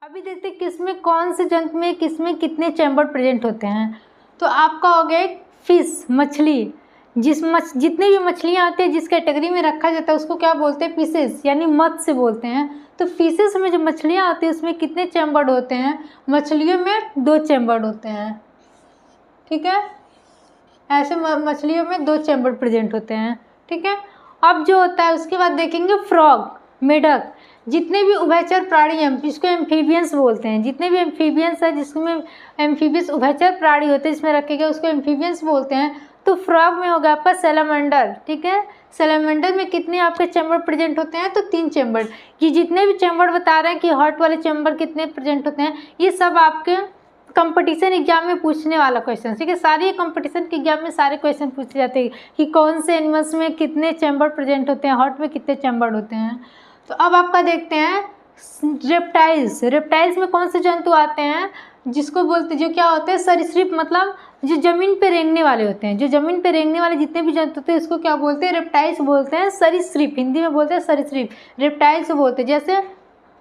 अभी देखते हैं किसमें कौन से जंतु में किसमें कितने चैम्बर प्रेजेंट होते हैं। तो आपका हो गया एक फिश, मछली। जितनी भी मछलियाँ आती हैं जिस कैटेगरी में रखा जाता है उसको क्या बोलते हैं, फिशेस, यानी मत्स्य बोलते हैं। तो फिशेस में जो मछलियाँ आती हैं उसमें कितने चैम्बर होते हैं, मछलियों में 2 चैम्बर होते हैं। ठीक है, ऐसे मछलियों में 2 चैम्बर प्रेजेंट होते हैं। ठीक है, अब जो होता है उसके बाद देखेंगे फ्रॉग, मेढक। जितने भी उभयचर प्राणी हैं जिसको एम्फीबियंस बोलते हैं, जितने भी एम्फीबियंस है जिसमें एम्फीबियस उभयचर प्राणी होते हैं जिसमें रखे गए उसको एम्फीबियंस बोलते हैं। तो फ्रॉग में होगा आपका सैलामेंडर। ठीक है, सैलामेंडर में कितने आपके चैम्बर प्रेजेंट होते हैं, तो 3 चैम्बर। ये जितने भी चैम्बर बता रहे हैं कि हार्ट वाले चैम्बर कितने प्रेजेंट होते हैं, ये सब आपके कंपटीशन एग्जाम में पूछने वाला क्वेश्चन। ठीक है, सारे कंपटीशन के एग्जाम में सारे क्वेश्चन पूछे जाते हैं कि कौन से एनिमल्स में कितने चैम्बर प्रेजेंट होते हैं, हार्ट में कितने चैम्बर होते हैं। तो अब आपका देखते हैं रेप्टाइल्स। रेप्टाइल्स में कौन से जंतु आते हैं, जिसको बोलते जो क्या होते हैं, सरीसृप, मतलब जो ज़मीन पे रेंगने वाले होते हैं। जो ज़मीन पे रेंगने वाले जितने भी जंतु होते हैं उसको क्या बोलते हैं, रेप्टाइल्स बोलते हैं। सरीसृप हिंदी में बोलते हैं सरीसृप, रेप्टाइल्स बोलते हैं। जैसे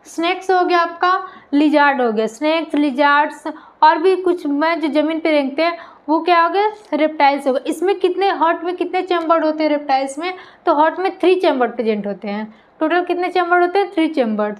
स्नेक्स हो गया आपका, लिजार्ड हो गया, स्नेक्स, लिजार्ड्स और भी कुछ में जो ज़मीन पे रेंगते हैं वो क्या हो गया, रेप्टाइल्स हो गया। इसमें कितने, हार्ट में कितने चैम्बर होते हैं रेप्टाइल्स में, तो हार्ट में 3 चैम्बर प्रेजेंट होते हैं। टोटल कितने चैम्बर होते हैं, 3 चैम्बर।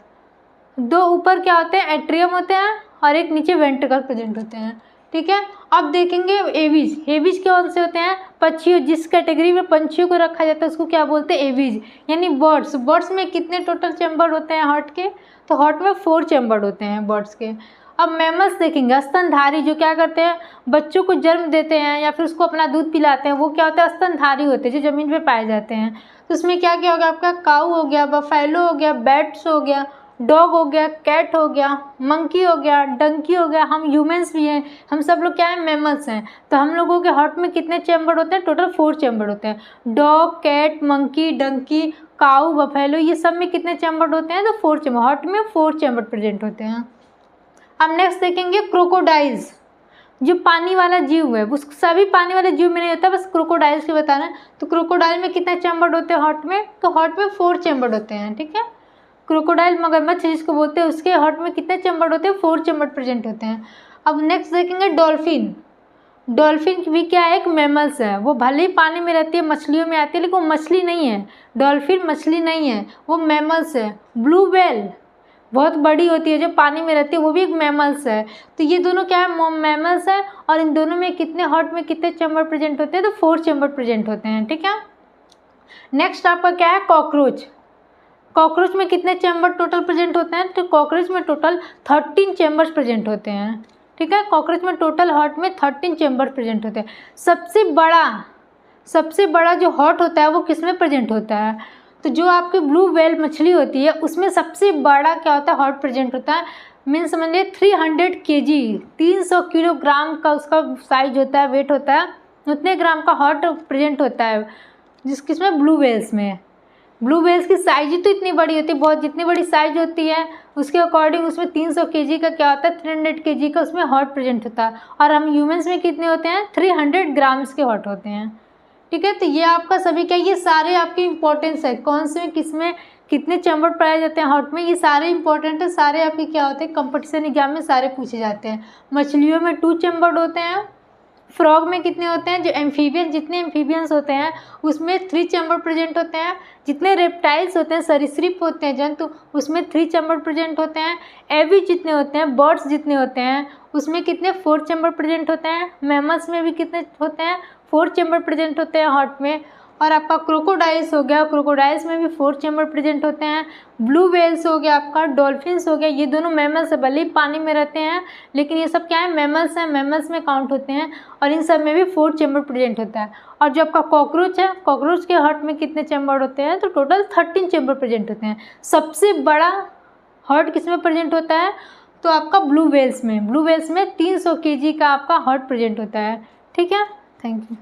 2 ऊपर क्या होते हैं, एट्रियम होते हैं और एक नीचे वेंट्रिकल प्रेजेंट होते हैं। ठीक है, अब देखेंगे एवीज। एवीज कौन से होते हैं, पक्षियों, जिस कैटेगरी में पंछियों को रखा जाता है उसको क्या बोलते हैं, एवीज, यानी बर्ड्स। बर्ड्स में कितने टोटल चैम्बर होते हैं हार्ट के, तो हार्ट में 4 चैम्बर होते हैं बर्ड्स के। अब मैमल्स देखेंगे, स्तनधारी, जो क्या करते हैं, बच्चों को जन्म देते हैं या फिर उसको अपना दूध पिलाते हैं, वो क्या होता है, स्तनधारी होते हैं, जो ज़मीन पे पाए जाते हैं। तो उसमें क्या क्या होगा आपका, काऊ हो गया, बफेलो हो गया, बैट्स हो गया, डॉग हो गया, कैट हो गया, मंकी हो गया, डंकी हो गया। हम ह्यूमंस भी हैं, हम सब लोग क्या हैं, मैमल्स हैं। तो हम लोगों के हार्ट में कितने चैम्बर होते हैं, टोटल 4 चैम्बर होते हैं। डॉग, कैट, मंकी, डंकी, काऊ, बफेलो, ये सब में कितने चैम्बर होते हैं, तो 4 चैम्बर। हार्ट में 4 चैम्बर प्रेजेंट होते हैं। अब नेक्स्ट देखेंगे क्रोकोडाइल्स, जो पानी वाला जीव है। उस सभी पानी वाले जीव में नहीं होता, बस क्रोकोडाइल्स के बताना है। तो क्रोकोडाइल में कितने चैम्बर होते हैं हार्ट में, तो हार्ट में 4 चैम्बर होते हैं। ठीक है, क्रोकोडाइल, मगरमच्छ जिसको बोलते हैं, उसके हार्ट में कितने चैम्बर होते हैं, 4 चैम्बर प्रेजेंट होते हैं। अब नेक्स्ट देखेंगे डॉल्फिन। डॉल्फिन भी क्या है, एक मैमल्स है। वो भले ही पानी में रहती है, मछलियों में आती है, लेकिन वो मछली नहीं है। डॉल्फिन मछली नहीं है, वो मैमल्स है। ब्लू व्हेल बहुत बड़ी होती है, जो पानी में रहती है, वो भी एक मैमल्स है। तो ये दोनों क्या है, मैमल्स है। और इन दोनों में कितने, हार्ट में कितने चैम्बर प्रेजेंट होते हैं, तो 4 चैम्बर प्रेजेंट होते हैं। ठीक है, नेक्स्ट आपका क्या है, कॉकरोच। कॉकरोच में कितने चैम्बर टोटल प्रेजेंट होते हैं, तो कॉकरोच में टोटल 13 चैम्बर्स प्रेजेंट होते हैं। ठीक है, कॉकरोच में टोटल हार्ट में 13 चैम्बर प्रेजेंट होते हैं। सबसे बड़ा जो हार्ट होता है वो किस में प्रेजेंट होता है, तो जो आपकी ब्लू व्हेल मछली होती है उसमें सबसे बड़ा क्या होता है, हार्ट प्रेजेंट होता है। मीन्स समझ लीजिए 300 kg, 300 किलोग्राम का उसका साइज होता है, वेट होता है, उतने ग्राम का हार्ट प्रेजेंट होता है किसमें, ब्लू व्हेल्स में। ब्लू व्हेल्स की साइज ही तो इतनी बड़ी होती है, बहुत जितनी बड़ी साइज होती है उसके अकॉर्डिंग उसमें 300 kg का क्या होता है, 300 kg का उसमें हार्ट प्रेजेंट होता है। और हम ह्यूमंस में कितने होते हैं, 300 ग्राम्स के हार्ट होते हैं। ठीक है, तो ये आपका सभी क्या, ये सारे आपके इंपॉर्टेंस है, कौन से में किस में कितने चैम्बर पाए जाते हैं हार्ट में, ये सारे इंपॉर्टेंट है। सारे आपके क्या होते हैं, कंपटीशन एग्जाम में सारे पूछे जाते हैं। मछलियों में 2 चैम्बर होते हैं। फ्रॉग में कितने होते हैं, जो एम्फीबियन, जितने एम्फीबियंस होते हैं उसमें 3 चैम्बर प्रेजेंट होते हैं। जितने रेप्टाइल्स होते हैं, सरीसृप होते हैं जंतु, उसमें 3 चैम्बर प्रेजेंट होते हैं। एवी जितने होते हैं, बर्ड्स जितने होते हैं, उसमें कितने 4 चैम्बर प्रेजेंट होते हैं। मैमल्स में भी कितने होते हैं, 4 चैम्बर प्रेजेंट होते हैं हार्ट में। और आपका क्रोकोडाइल्स हो गया, क्रोकोडाइल्स में भी 4 चैम्बर प्रेजेंट होते हैं। ब्लू व्हेल्स हो गया आपका, डॉल्फिन्स हो गया, ये दोनों मैमल्स है, भले ही पानी में रहते हैं लेकिन ये सब क्या है, मैमल्स हैं, मैमल्स में काउंट होते हैं। और इन सब में भी 4 चैम्बर प्रेजेंट होता है। और जो आपका कॉकरोच है, कॉकरोच के हार्ट में कितने चैम्बर होते हैं, तो टोटल 13 चैम्बर प्रेजेंट होते हैं। सबसे बड़ा हार्ट किस में प्रेजेंट होता है, तो आपका ब्लू व्हेल्स में। ब्लू व्हेल्स में 300 kg का आपका हार्ट प्रेजेंट होता है। ठीक है, थैंक यू।